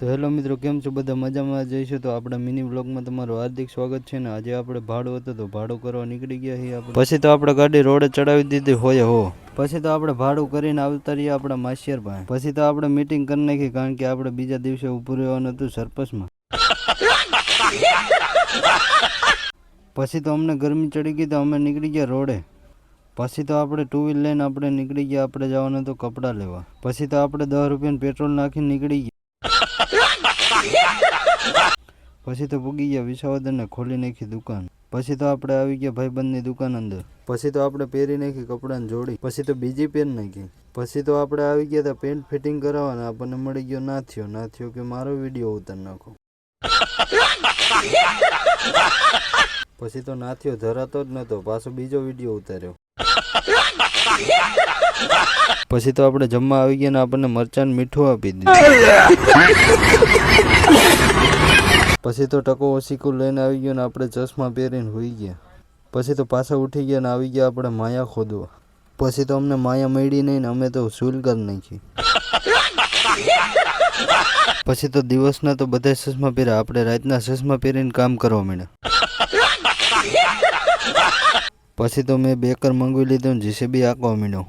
તો હેલો મિત્રો, કેમ છો બધા? મજામાં જઈશું. તો આપણા મિની વ્લોગમાં તમારું હાર્દિક સ્વાગત છે ને. આજે આપણે ભાડું હતું તો ભાડું કરવા નીકળી ગયા છીએ આપણે. પછી તો આપણે ગાડી રોડે ચડાવી દીધી હોય હો. પછી તો આપણે ભાડું કરીને આવતા રહીએ આપણા માસિયાર પાસે. પછી તો આપણે મીટિંગ કરી નાખી, કારણ કે આપણે બીજા દિવસે ઊભું રહેવાનું હતું સરપંચમાં. પછી તો અમને ગરમી ચડી ગઈ તો અમે નીકળી ગયા રોડે. પછી તો આપણે ટુ વ્હીલ લઈને આપણે નીકળી ગયા. આપણે જવાનું હતું કપડાં લેવા. પછી તો આપણે 10 રૂપિયાનું પેટ્રોલ નાખીને નીકળી ગયા. પછી તો પૂગી ગયા વિસાવદરને, ખોલી નાખી દુકાન. પછી તો આપણે આવી ગયા ભાઈબંધની દુકાન અંદર. પછી તો આપણે પહેરી નાખી કપડાની જોડી. પછી તો બીજી પહેરી નાખી. પછી તો આપણે આવી ગયા હતા પેન્ટ ફિટિંગ કરાવવાના. આપણને મળી ગયો નાથ્યો કે મારો વિડીયો ઉતાર નાખો. પછી તો નાથ્યો ધરાતો જ નતો, પાછો બીજો વિડીયો ઉતાર્યો. પછી તો આપણે જમવા આવી ગયા ને આપણને મરચાં મીઠું આપી દીધું. પછી તો ટકો ઓસીકું લઈને આવી ગયો ને આપણે ચશ્મા પહેરીને હોઈ ગયા. પછી તો પાછા ઉઠી ગયા ને આવી ગયા આપણે માયા ખોદવા. પછી તો અમને માયા મળી નહીં ને અમે તો સુલ કરી નાખી. પછી તો દિવસના તો બધા ચશ્મા પહેર્યા, આપણે રાતના ચશ્મા પહેરીને કામ કરવા માંડ્યા. પછી તો મેં બેકર મંગાવી લીધું ને જીસીબી આંકવા માંડ્યો.